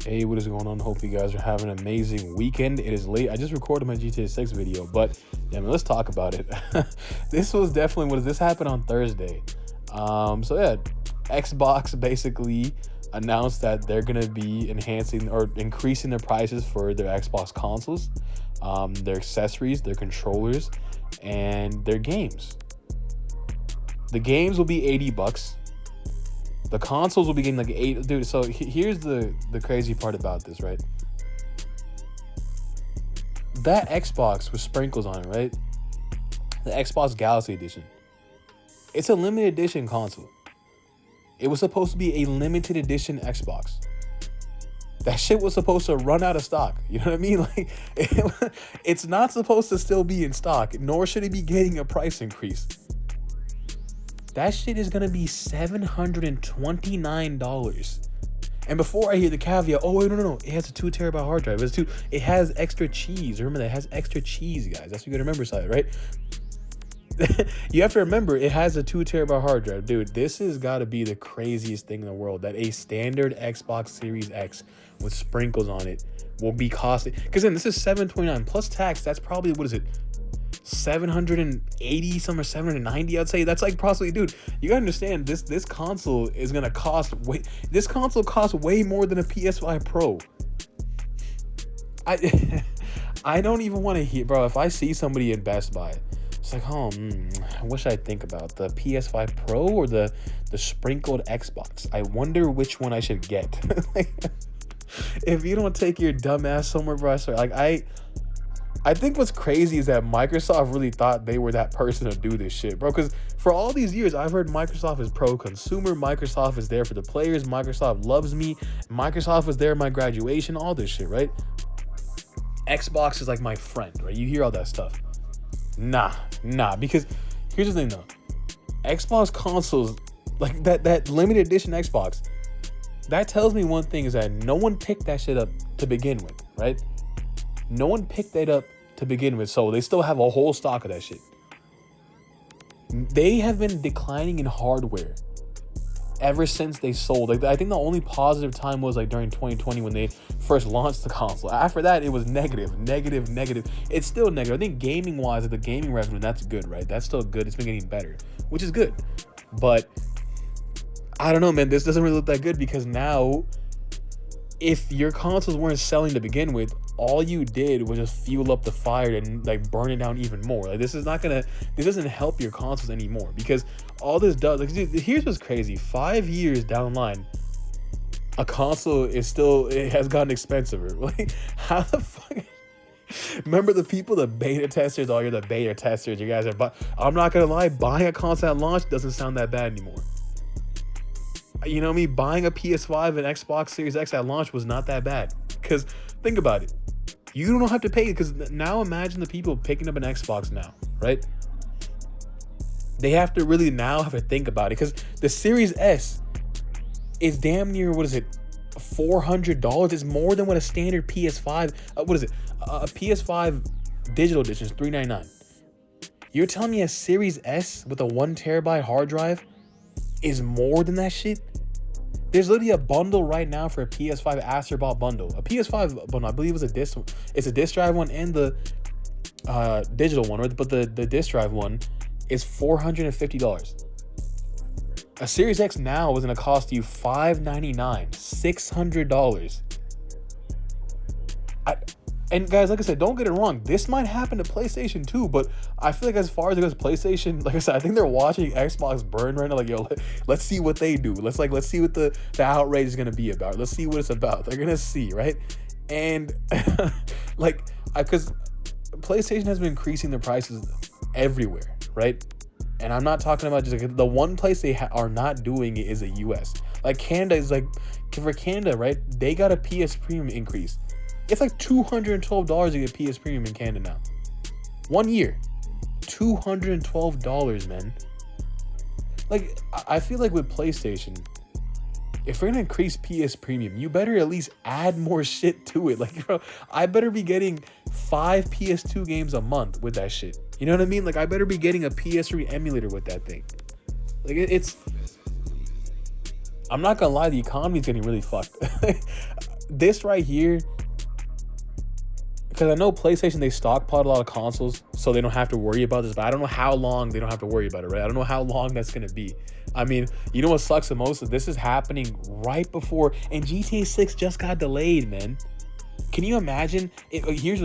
Hey, what is going on? Hope you guys are having an amazing weekend. It is late. I just recorded my GTA 6 video, but yeah, man, let's talk about it. This was definitely this happened on Thursday. So yeah, Xbox basically announced that they're gonna be enhancing or increasing the prices for their Xbox consoles, their accessories, their controllers, and their games. The games will be $80. The consoles will be getting like eight, dude. So here's the crazy part about this, right? That Xbox with sprinkles on it, right? The Xbox Galaxy Edition. It's a limited edition console. It was supposed to be a limited edition Xbox. That shit was supposed to run out of stock. You know what I mean? Like, it's not supposed to still be in stock, nor should it be getting a price increase. That shit is gonna be $729. And before I hear the caveat, oh wait, no, it has a 2 terabyte hard drive. It has extra cheese. Remember that it has extra cheese, guys. That's what you gotta remember, side, right? You have to remember it has a 2 terabyte hard drive, dude. This has got to be the craziest thing in the world. That a standard Xbox Series X with sprinkles on it will be costing. Because then this is $729 plus tax. That's probably, what is it? 780 some or 790, I'd say. That's like possibly, dude, you gotta understand, this console is gonna cost this console costs way more than a PS5 Pro. I don't even want to hear, bro. If I see somebody in Best Buy, it's like, what should I think about, the PS5 Pro or the sprinkled Xbox? I wonder which one I should get. Like, if you don't take your dumb ass somewhere, bro, I think what's crazy is that Microsoft really thought they were that person to do this shit, bro. Because for all these years, I've heard Microsoft is pro-consumer. Microsoft is there for the players. Microsoft loves me. Microsoft was there at my graduation. All this shit, right? Xbox is like my friend, right? You hear all that stuff. Nah. Because here's the thing, though. Xbox consoles, like that limited edition Xbox, that tells me one thing, is that no one picked that shit up to begin with, right? No one picked that up to begin with, so they still have a whole stock of that shit. They have been declining in hardware ever since they sold. Like, I think the only positive time was like during 2020 when they first launched the console. After that, it was negative. It's still negative. I think gaming-wise, like the gaming revenue, that's good, right? That's still good. It's been getting better, which is good. But I don't know, man. This doesn't really look that good, because now, if your consoles weren't selling to begin with, all you did was just fuel up the fire and like burn it down even more. Like, this doesn't help your consoles anymore, because all this does, like, dude, here's what's crazy. 5 years down the line, a console it has gotten expensive. Like, how the fuck? Remember the people, the beta testers? Oh, you're the beta testers. You guys are. I'm not gonna lie, buying a console at launch doesn't sound that bad anymore. You know me, buying a PS5 and Xbox Series X at launch was not that bad. Because think about it. You don't have to pay it, because now imagine the people picking up an Xbox now, right? They have to really now have to think about it, because the Series S is damn near, what is it, $400? It's more than what a standard PS5, what is it, a PS5 digital edition is $399. You're telling me a Series S with a 1 terabyte hard drive is more than that shit? There's literally a bundle right now for a PS5 Astrobot bundle. A PS5 bundle, I believe it's a disc drive one and the digital one, right? But the disc drive one is $450. A Series X now is going to cost you $599, $600. And guys, like I said, don't get it wrong. This might happen to PlayStation too, but I feel like as far as it goes, PlayStation, like I said, I think they're watching Xbox burn right now. Like, yo, let's see what they do. Let's see what the outrage is gonna be about. Let's see what it's about. They're gonna see, right? And because PlayStation has been increasing their prices everywhere, right? And I'm not talking about just like the one place they are not doing it is the US. Like Canada is like, for Canada, right? They got a PS Premium increase. It's like $212 to get PS Premium in Canada now. 1 year. $212, man. Like, I feel like with PlayStation, if we're gonna increase PS Premium, you better at least add more shit to it. Like, bro, I better be getting 5 PS2 games a month with that shit. You know what I mean? Like, I better be getting a PS3 emulator with that thing. Like, it's... I'm not gonna lie, the economy's getting really fucked. this right here, because I know PlayStation, they stockpiled a lot of consoles, so they don't have to worry about this, but I don't know how long they don't have to worry about it, right? I don't know how long that's going to be. I mean, you know what sucks the most? This is happening right before, and GTA 6 just got delayed, man. Can you imagine? Here's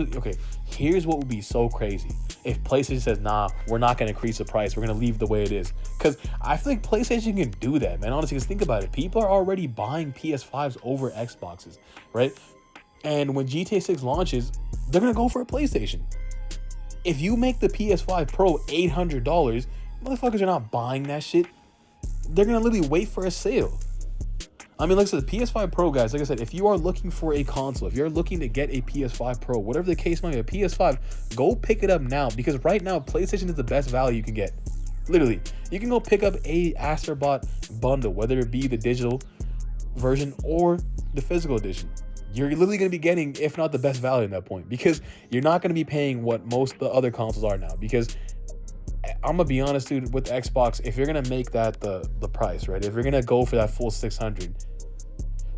what would be so crazy. If PlayStation says, nah, we're not going to increase the price. We're going to leave the way it is. Because I feel like PlayStation can do that, man. Honestly, because think about it. People are already buying PS5s over Xboxes, right? And when GTA 6 launches, they're going to go for a PlayStation. If you make the PS5 Pro $800, motherfuckers are not buying that shit. They're going to literally wait for a sale. I mean, like I said, the PS5 Pro, guys, like I said, if you are looking for a console, if you're looking to get a PS5 Pro, whatever the case might be, a PS5, go pick it up now, because right now, PlayStation is the best value you can get. Literally, you can go pick up a Astrobot bundle, whether it be the digital version or the physical edition. You're literally going to be getting, if not the best value at that point, because you're not going to be paying what most of the other consoles are now. Because I'm gonna be honest, dude, with Xbox, if you're gonna make that the price, right? If you're gonna go for that full 600,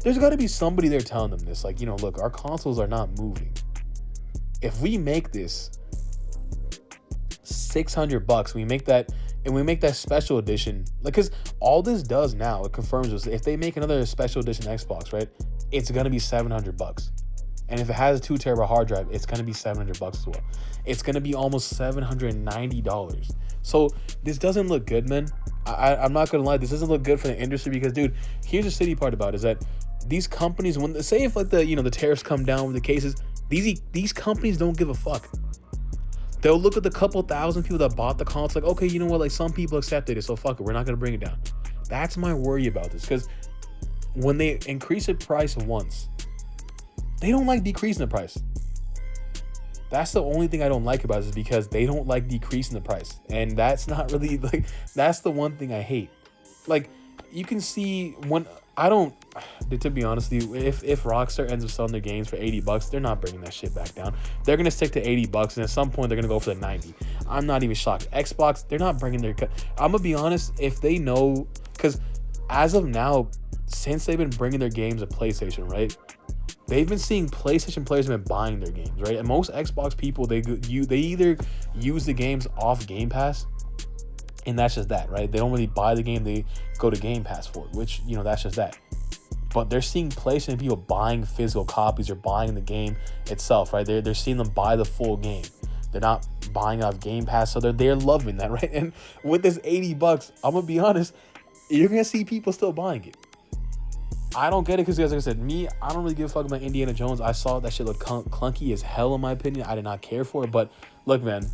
there's got to be somebody there telling them this, like, you know, look, our consoles are not moving. If we make this $600, we make that, and we make that special edition, like, because all this does now, it confirms us, if they make another special edition Xbox, right, it's gonna be $700. And if it has a 2 terabyte hard drive, it's going to be $700 as well. It's going to be almost $790. So this doesn't look good, man. I'm not going to lie. This doesn't look good for the industry because, dude, here's the shitty part about it is that these companies, when say if like the tariffs come down with the cases, these companies don't give a fuck. They'll look at the couple thousand people that bought the console, like, okay, you know what? Like, some people accepted it, so fuck it. We're not going to bring it down. That's my worry about this, because when they increase the price once, they don't like decreasing the price. That's the only thing I don't like about it, is because they don't like decreasing the price. And that's not really, like, that's the one thing I hate. Like, you can see when, to be honest with you, if Rockstar ends up selling their games for $80, they're not bringing that shit back down. They're going to stick to $80, and at some point they're going to go for the 90. I'm not even shocked. Xbox, they're not bringing their cut. I'm going to be honest, if they know, because as of now, since they've been bringing their games to PlayStation, right? They've been seeing PlayStation players have been buying their games, right? And most Xbox people, they either use the games off Game Pass, and that's just that, right? They don't really buy the game, they go to Game Pass for it, which, that's just that. But they're seeing PlayStation people buying physical copies or buying the game itself, right? They're seeing them buy the full game. They're not buying off Game Pass, so they're loving that, right? And with this $80, I'm gonna be honest, you're gonna see people still buying it. I don't get it because, like I said, I don't really give a fuck about Indiana Jones. I saw that shit look clunky as hell, in my opinion. I did not care for it. But look, man,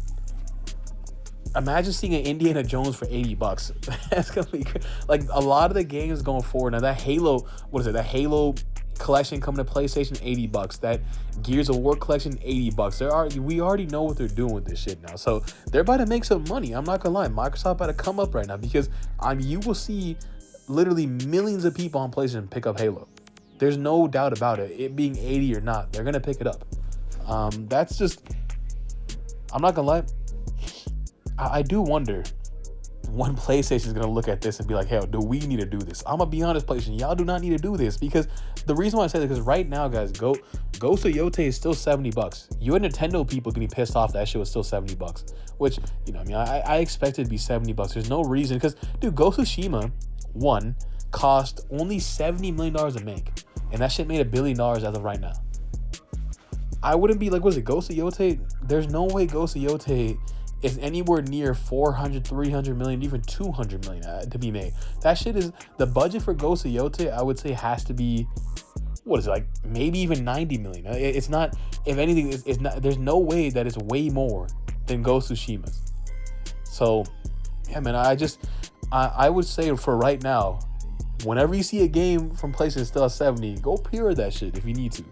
imagine seeing an Indiana Jones for $80. That's gonna be like a lot of the games going forward. Now that Halo, that Halo collection coming to PlayStation, $80. That Gears of War collection, $80. We already know what they're doing with this shit now. So they're about to make some money. I'm not gonna lie, Microsoft about to come up right now, because you will see literally millions of people on PlayStation pick up Halo. There's no doubt about it. It being 80 or not, they're gonna pick it up. That's just, I'm not gonna lie, I do wonder when PlayStation is gonna look at this and be like, hell, do we need to do this? I'm gonna be honest, PlayStation, y'all do not need to do this, because the reason why I say that, because right now, guys, Ghost of Yotei is still $70. You and Nintendo people can be pissed off that shit was still $70, which, I expected it to be $70. There's no reason, because, dude, Ghost of Tsushima 1 cost only $70 million to make, and that shit made $1 billion as of right now. I wouldn't be like, Ghost of Yotei? There's no way Ghost of Yotei is anywhere near 400, 300 million, even 200 million to be made. That shit is, the budget for Ghost of Yotei, I would say, has to be, maybe even 90 million. It's not, if anything, it's not, there's no way that it's way more than Ghost of Tsushima's. So, yeah, man, I would say for right now, whenever you see a game from PlayStation still at 70, go pre-order that shit if you need to.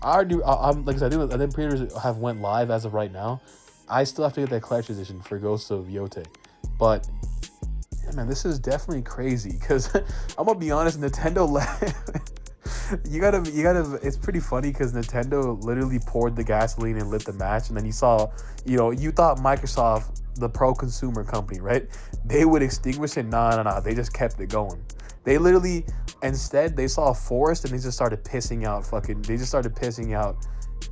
I think pre-orders have went live as of right now. I still have to get that collector's edition for Ghost of Yotei. But, yeah, man, this is definitely crazy, because I'm gonna be honest, Nintendo you gotta, it's pretty funny, because Nintendo literally poured the gasoline and lit the match, and then you saw, you thought Microsoft, the pro-consumer company, right, they would extinguish it. Nah, they just kept it going. They literally, Instead, they saw a forest and they just started pissing out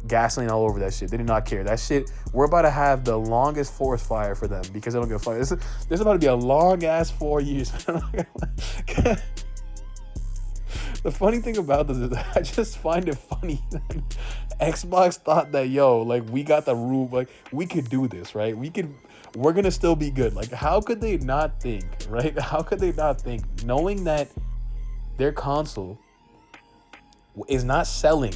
gasoline all over that shit. They did not care. That shit, we're about to have the longest forest fire for them because they don't give a fuck. This is about to be a long ass 4 years. The funny thing about this is I just find it funny that Xbox thought that, yo, like, we got the room, like, we could do this, right? We're gonna still be good. Like, how could they not think, right? How could they not think, knowing that their console is not selling,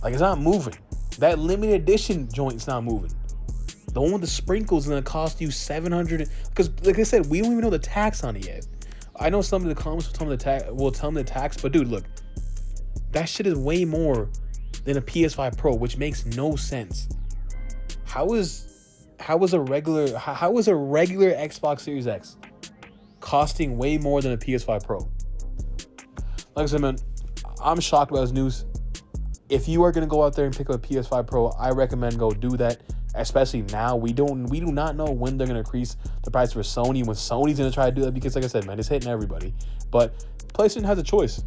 like, it's not moving. That limited edition joint's not moving. The one with the sprinkles is gonna cost you $700, because, like I said, we don't even know the tax on it yet. I know some of the comments will tell me the tax, but dude, look, that shit is way more than a PS5 Pro, which makes no sense. How is a regular Xbox Series X costing way more than a PS5 Pro? Like I said, man, I'm shocked about this news. If you are gonna go out there and pick up a PS5 Pro, I recommend go do that. Especially now, we do not know when they're gonna increase the price for Sony, when Sony's gonna try to do that, because like I said, man, it's hitting everybody. But PlayStation has a choice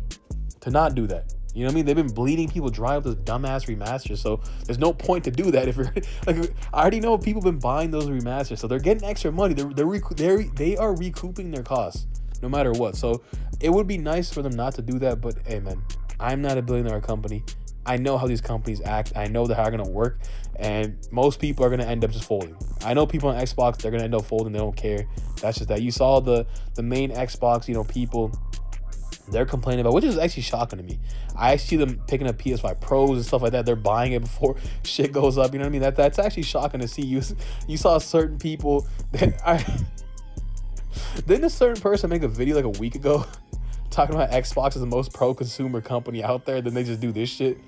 to not do that. You know what I mean? They've been bleeding people dry with this dumbass remaster, so there's no point to do that. If you're like, I already know people have been buying those remasters, so they're getting extra money. They are recouping their costs no matter what. So it would be nice for them not to do that. But hey, man, I'm not a billion-dollar company. I know how these companies act. I know how they're going to work. And most people are going to end up just folding. I know people on Xbox, they're going to end up folding. They don't care. That's just that. You saw the main Xbox, people, they're complaining about, which is actually shocking to me. I see them picking up PS5 Pros and stuff like that. They're buying it before shit goes up. You know what I mean? That's actually shocking to see. You saw certain people. Didn't a certain person make a video like a week ago talking about Xbox is the most pro-consumer company out there? Then they just do this shit.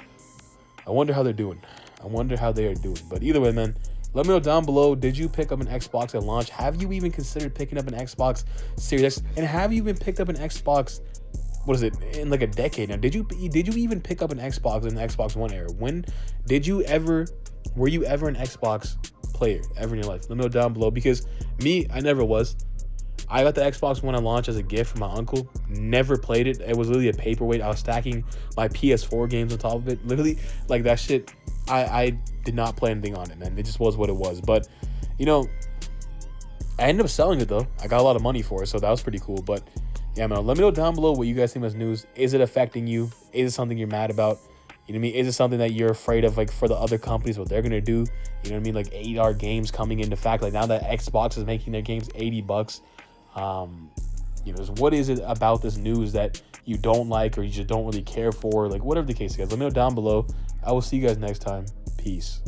I wonder how they're doing. But either way, man, let me know down below. Did you pick up an Xbox at launch? Have you even considered picking up an Xbox Series X? And have you even picked up an Xbox, what is it, in like a decade now? Did you even pick up an Xbox in the Xbox One era? When did you ever, were you ever an Xbox player ever in your life? Let me know down below, because me, I never was. I got the Xbox One at launch as a gift from my uncle. Never played it. It was literally a paperweight. I was stacking my PS4 games on top of it. Literally, like, that shit, I did not play anything on it, man. It just was what it was. But, I ended up selling it, though. I got a lot of money for it, so that was pretty cool. But, yeah, man, let me know down below what you guys think of this news. Is it affecting you? Is it something you're mad about? You know what I mean? Is it something that you're afraid of, like, for the other companies, what they're going to do? You know what I mean? Like, $8 games coming into fact. Like, now that Xbox is making their games $80. What is it about this news that you don't like or you just don't really care for? Like, whatever the case is, guys, let me know down below. I will see you guys next time. Peace.